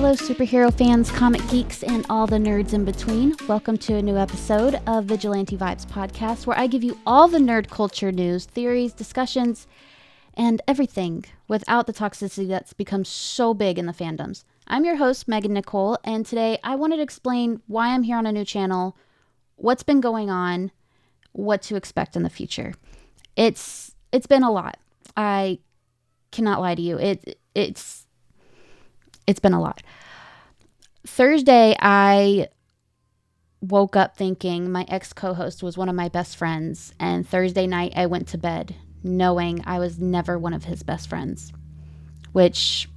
Hello, superhero fans, comic geeks, and all the nerds in between. Welcome to a new episode of Vigilante Vibes podcast, where I give you all the nerd culture news, theories, discussions, and everything without the toxicity that's become so big in the fandoms. I'm your host, Megan Nicole, and today I wanted to explain why I'm here on a new channel, what's been going on, what to expect in the future. It's been a lot. I cannot lie to you. It's been a lot. Thursday, I woke up thinking my ex-co-host was one of my best friends, and Thursday night I went to bed knowing I was never one of his best friends, which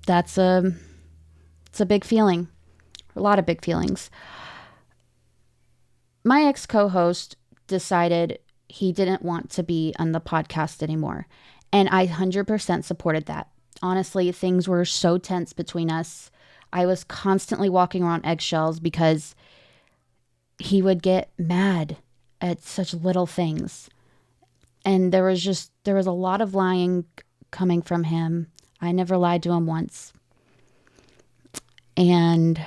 it's a big feeling, a lot of big feelings. My ex-co-host decided he didn't want to be on the podcast anymore, and I 100% supported that. Honestly, things were so tense between us. I was constantly walking around eggshells because he would get mad at such little things. And there was a lot of lying coming from him. I never lied to him once. And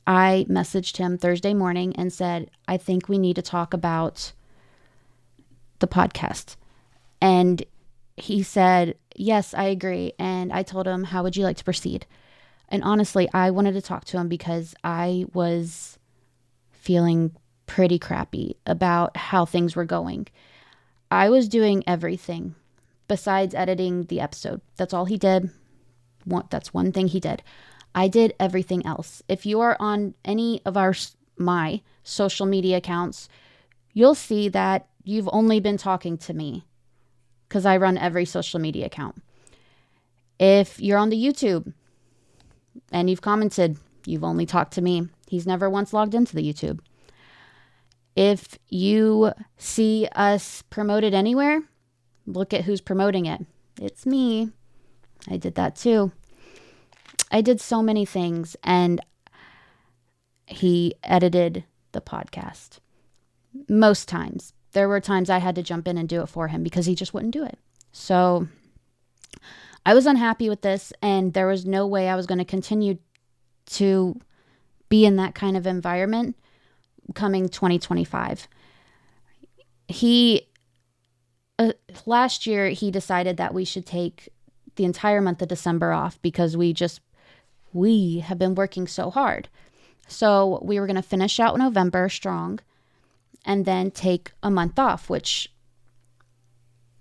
I messaged him Thursday morning and said, I think we need to talk about the podcast. And he said, yes, I agree. And I told him, how would you like to proceed? And honestly, I wanted to talk to him because I was feeling pretty crappy about how things were going. I was doing everything besides editing the episode. That's all he did. That's one thing he did. I did everything else. If you are on any of my social media accounts, you'll see that you've only been talking to me, because I run every social media account. If you're on the YouTube and you've commented, you've only talked to me. He's never once logged into the YouTube. If you see us promoted anywhere, look at who's promoting it. It's me. I did that too. I did so many things, and he edited the podcast. Most times. There were times I had to jump in and do it for him because he just wouldn't do it. So I was unhappy with this, and there was no way I was going to continue to be in that kind of environment coming 2025. Last year, he decided that we should take the entire month of December off because we have been working so hard. So we were going to finish out November strong, and then take a month off, which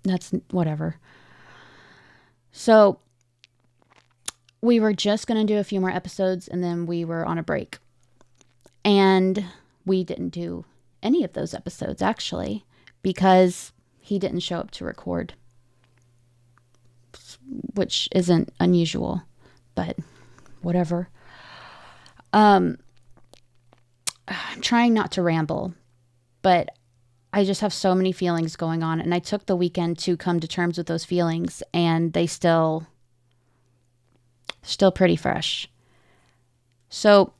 that's whatever. So we were just going to do a few more episodes, and then we were on a break. And we didn't do any of those episodes, actually, because he didn't show up to record, which isn't unusual, but whatever. I'm trying not to ramble, but I just have so many feelings going on, and I took the weekend to come to terms with those feelings, and they still pretty fresh. So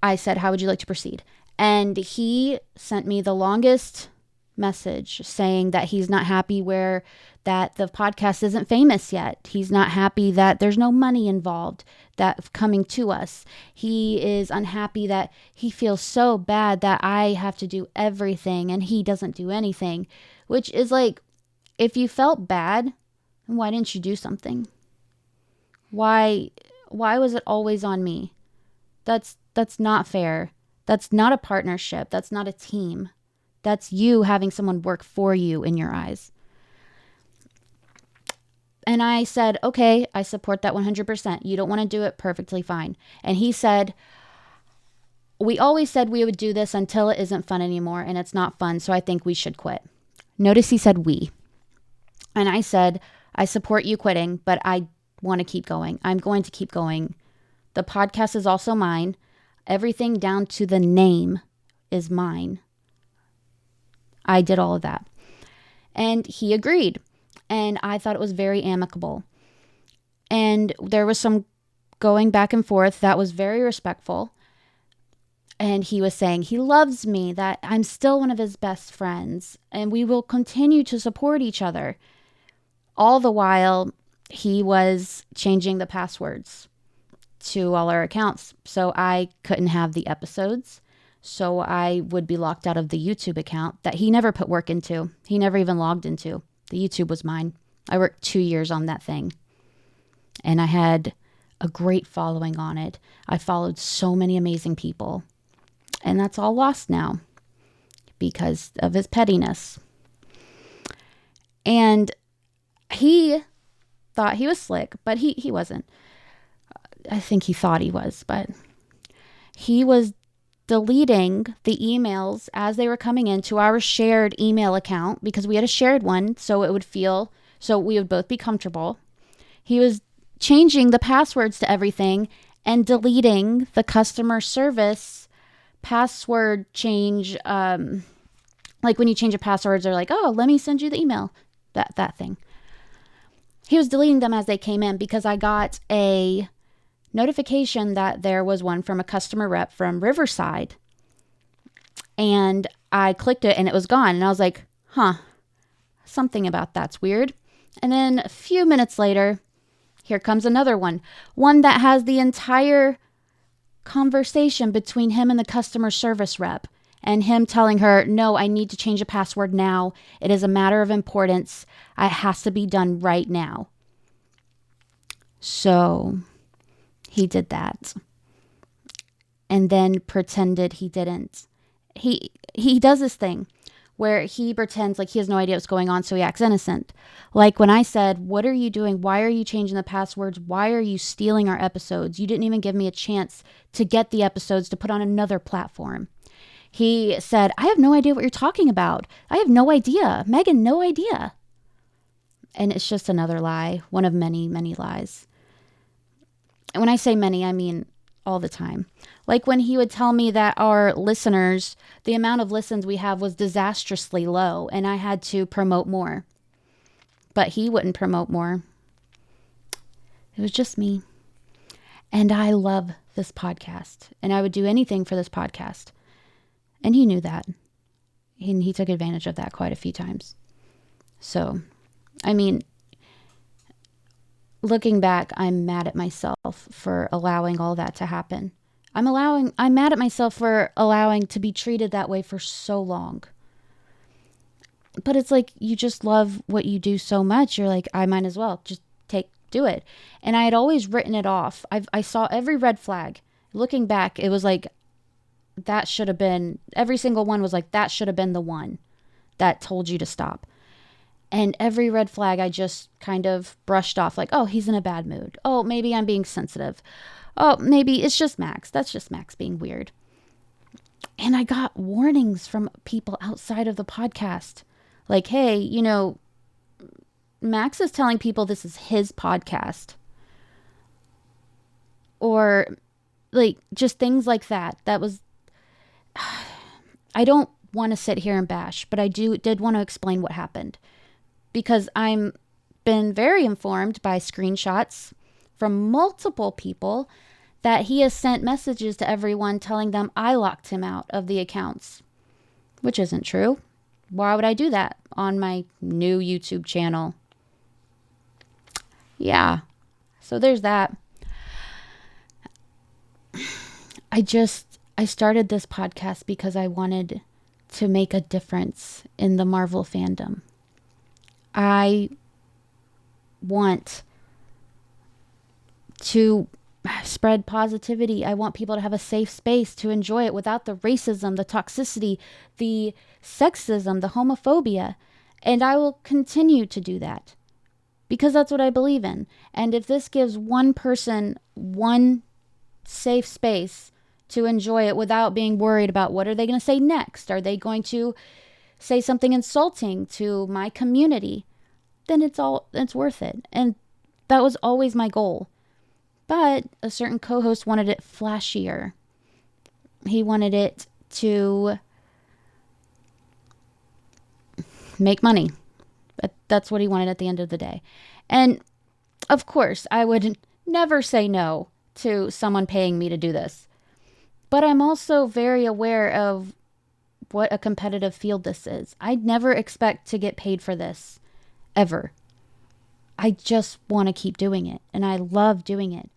I said, how would you like to proceed? And he sent me the longest message saying that he's not happy that the podcast isn't famous yet. He's not happy that there's no money involved that coming to us. He is unhappy that he feels so bad that I have to do everything and he doesn't do anything, which is like, if you felt bad, then why didn't you do something? Why was it always on me? That's not fair. That's not a partnership. That's not a team. That's you having someone work for you in your eyes. And I said, okay, I support that 100%. You don't want to do it, perfectly fine. And he said, we always said we would do this until it isn't fun anymore, and it's not fun, so I think we should quit. Notice he said we. And I said, I support you quitting, but I want to keep going. I'm going to keep going. The podcast is also mine. Everything down to the name is mine. I did all of that. And he agreed. And I thought it was very amicable. And there was some going back and forth that was very respectful. And he was saying he loves me, that I'm still one of his best friends, and we will continue to support each other. All the while, he was changing the passwords to all our accounts. So I couldn't have the episodes. So I would be locked out of the YouTube account that he never put work into. He never even logged into. The YouTube was mine. I worked 2 years on that thing. And I had a great following on it. I followed so many amazing people. And that's all lost now because of his pettiness. And he thought he was slick, but he wasn't. I think he thought he was, but he was deleting the emails as they were coming into our shared email account because we had a shared one, so we would both be comfortable. He was changing the passwords to everything and deleting the customer service password change. Like when you change a password, they're like, oh, let me send you the email. That thing. He was deleting them as they came in because I got a notification that there was one from a customer rep from Riverside. And I clicked it and it was gone. And I was like, something about that's weird. And then a few minutes later, here comes another one. One that has the entire conversation between him and the customer service rep. And him telling her, no, I need to change a password now. It is a matter of importance. It has to be done right now. So he did that. And then pretended he didn't. He does this thing where he pretends like he has no idea what's going on, so he acts innocent. Like when I said, what are you doing? Why are you changing the passwords? Why are you stealing our episodes? You didn't even give me a chance to get the episodes to put on another platform. He said, I have no idea what you're talking about. I have no idea. Megan, no idea. And it's just another lie. One of many, many lies. And when I say many, I mean all the time. Like when he would tell me that our listeners, the amount of listens we have was disastrously low and I had to promote more. But he wouldn't promote more. It was just me. And I love this podcast. And I would do anything for this podcast. And he knew that. And he took advantage of that quite a few times. So, I mean, looking back, I'm mad at myself for allowing all that to happen. I'm mad at myself for allowing to be treated that way for so long. But it's like, you just love what you do so much. You're like, I might as well just do it. And I had always written it off. I saw every red flag. Looking back, it was like, that should have been, every single one was like, that should have been the one that told you to stop. And every red flag I just kind of brushed off like, oh, he's in a bad mood. Oh, maybe I'm being sensitive. Oh, maybe it's just Max. That's just Max being weird. And I got warnings from people outside of the podcast. Like, hey, Max is telling people this is his podcast. Or like just things like that. That was, I don't want to sit here and bash, but I did want to explain what happened. Because I'm been very informed by screenshots from multiple people that he has sent messages to everyone telling them I locked him out of the accounts, which isn't true. Why would I do that on my new YouTube channel? Yeah, so there's that. I started this podcast because I wanted to make a difference in the Marvel fandom. I want to spread positivity. I want people to have a safe space to enjoy it without the racism, the toxicity, the sexism, the homophobia. And I will continue to do that because that's what I believe in. And if this gives one person one safe space to enjoy it without being worried about what are they going to say next? Are they going to say something insulting to my community? Then it's worth it. And that was always my goal. But a certain co-host wanted it flashier. He wanted it to make money. That's what he wanted at the end of the day. And of course, I would never say no to someone paying me to do this. But I'm also very aware of what a competitive field this is. I'd never expect to get paid for this, ever. I just want to keep doing it. And I love doing it.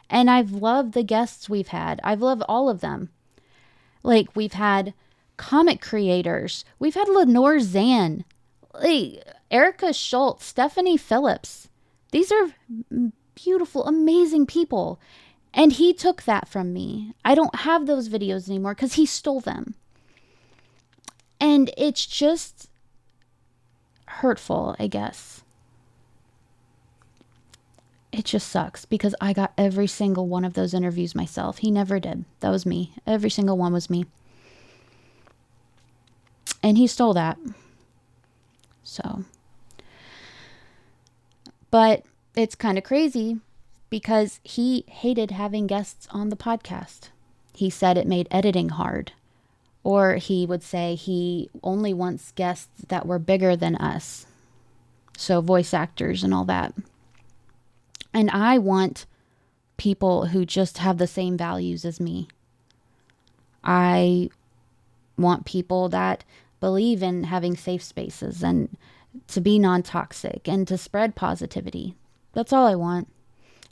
And I've loved the guests we've had. I've loved all of them. Like, we've had comic creators. We've had Lenore Zan, like Erica Schultz, Stephanie Phillips. These are beautiful, amazing people. And he took that from me. I don't have those videos anymore because he stole them. And it's just hurtful, I guess. It just sucks because I got every single one of those interviews myself. He never did. That was me. Every single one was me. And he stole that. So. But it's kind of crazy because he hated having guests on the podcast. He said it made editing hard. Or he would say he only wants guests that were bigger than us. So voice actors and all that. And I want people who just have the same values as me. I want people that believe in having safe spaces and to be non-toxic and to spread positivity. That's all I want.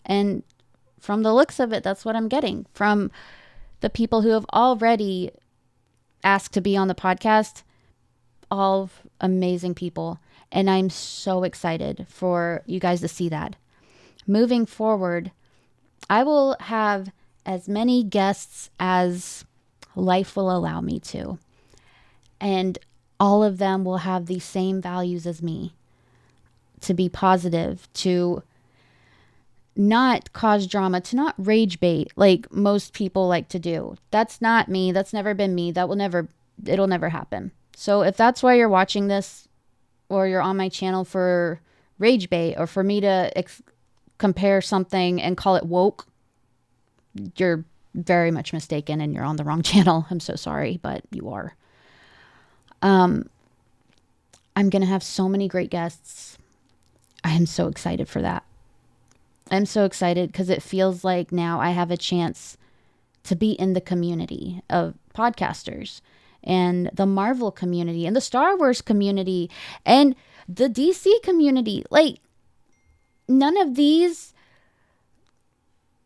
And from the looks of it, that's what I'm getting from the people who have already asked to be on the podcast. All amazing people. And I'm so excited for you guys to see that. Moving forward, I will have as many guests as life will allow me to. And all of them will have the same values as me. To be positive, to not cause drama, to not rage bait like most people like to do. That's not me. That's never been me. It'll never happen. So if that's why you're watching this or you're on my channel for rage bait or for me to compare something and call it woke, you're very much mistaken and you're on the wrong channel. I'm so sorry, but you are. I'm going to have so many great guests. I am so excited for that. I'm so excited because it feels like now I have a chance to be in the community of podcasters and the Marvel community and the Star Wars community and the DC community. Like, none of these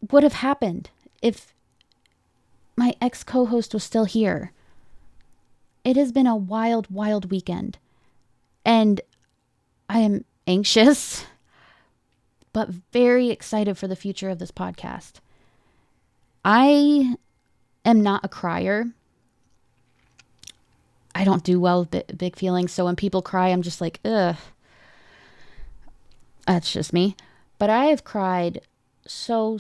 would have happened if my ex-co-host was still here. It has been a wild, wild weekend. And I am anxious, but very excited for the future of this podcast. I am not a crier. I don't do well with big feelings. So when people cry, I'm just like, ugh. That's just me. But I have cried so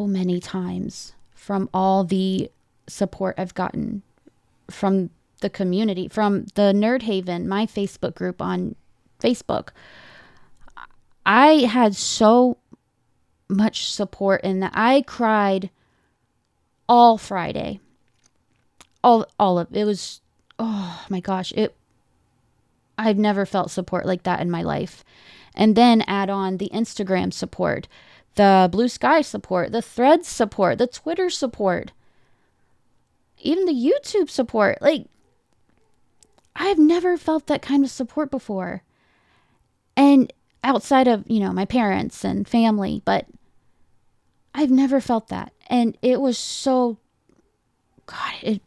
many times from all the support I've gotten from the community, from the Nerd Haven, my Facebook group on Facebook. I had so much support in that. I cried all Friday. All of it was, oh my gosh, I've never felt support like that in my life. And then add on the Instagram support, the Blue Sky support, the Threads support, the Twitter support, even the YouTube support. Like, I've never felt that kind of support before. And outside of, my parents and family, but I've never felt that. And it was so, God,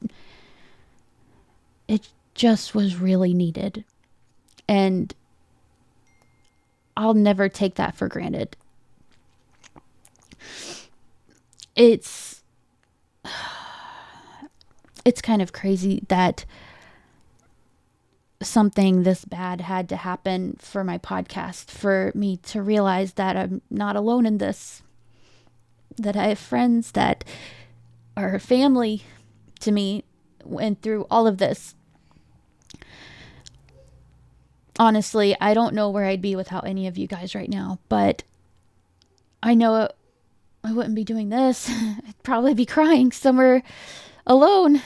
it just was really needed. And I'll never take that for granted. It's kind of crazy that something this bad had to happen for my podcast, for me to realize that I'm not alone in this, that I have friends that are family to me went through all of this. Honestly, I don't know where I'd be without any of you guys right now, but I know I wouldn't be doing this. I'd probably be crying somewhere alone.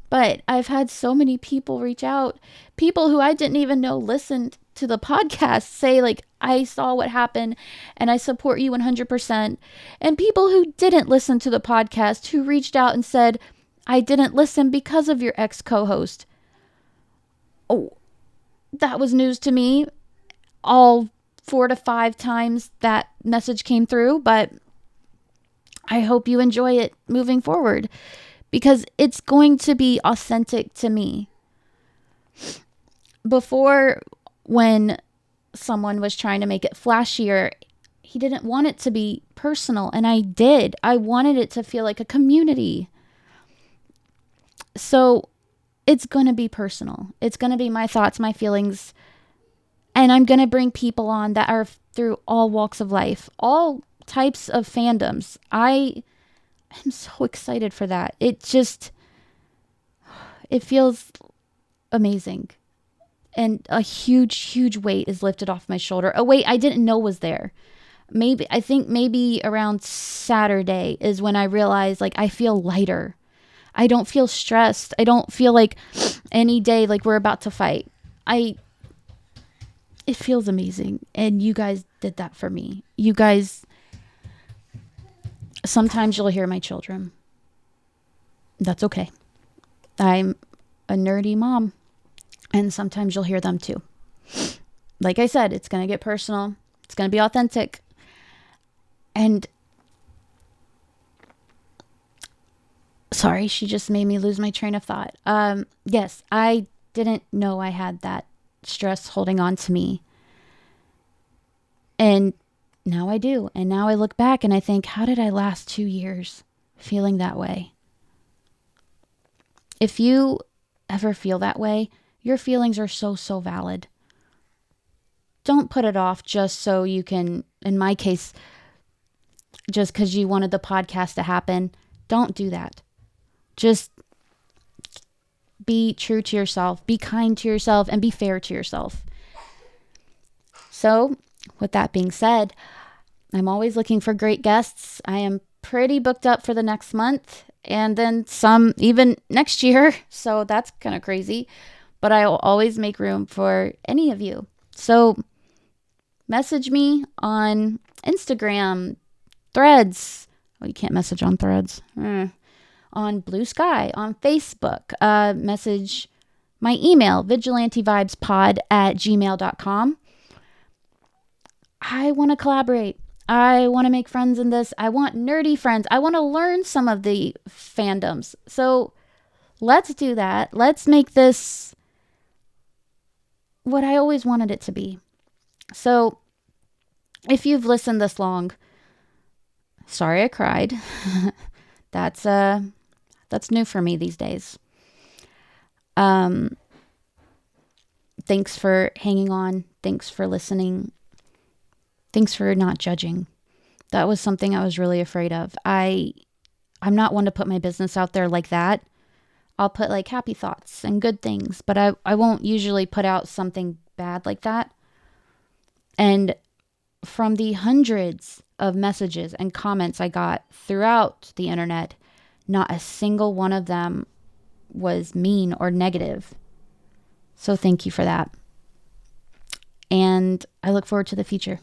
But I've had so many people reach out, people who I didn't even know listened to the podcast, say like, I saw what happened and I support you 100%. And people who didn't listen to the podcast, who reached out and said, I didn't listen because of your ex-co-host. Oh, that was news to me. All 4 to 5 times that message came through, but I hope you enjoy it moving forward because it's going to be authentic to me. Before, when someone was trying to make it flashier, he didn't want it to be personal, and I did. I wanted it to feel like a community. So it's going to be personal. It's going to be my thoughts, my feelings, and I'm going to bring people on that are through all walks of life, all types of fandoms. I am so excited for that. It feels amazing. And a huge weight is lifted off my shoulder. A weight I didn't know was there. I think maybe around Saturday is when I realized, like, I feel lighter. I don't feel stressed. I don't feel like any day like we're about to fight. It feels amazing. And you guys did that for me. You guys, sometimes you'll hear my children. That's okay. I'm a nerdy mom. And sometimes you'll hear them too. Like I said, it's going to get personal. It's going to be authentic. And sorry, she just made me lose my train of thought. Yes, I didn't know I had that stress holding on to me. And now I do. And now I look back and I think, how did I last 2 years feeling that way? If you ever feel that way, your feelings are so valid. Don't put it off just so you can, in my case, just because you wanted the podcast to happen. Don't do that. Just be true to yourself, be kind to yourself, and be fair to yourself. So, with that being said, I'm always looking for great guests. I am pretty booked up for the next month and then some even next year. So that's kind of crazy. But I will always make room for any of you. So message me on Instagram, Threads. Oh, you can't message on Threads. On Blue Sky, on Facebook. Message my email, vigilantevibespod@gmail.com. I want to collaborate. I want to make friends in this. I want nerdy friends. I want to learn some of the fandoms. So let's do that. Let's make this what I always wanted it to be. So if you've listened this long, sorry I cried. That's new for me these days. Thanks for hanging on. Thanks for listening. Thanks for not judging. That was something I was really afraid of. I'm not one to put my business out there like that. I'll put like happy thoughts and good things, but I won't usually put out something bad like that. And from the hundreds of messages and comments I got throughout the internet, not a single one of them was mean or negative. So thank you for that. And I look forward to the future.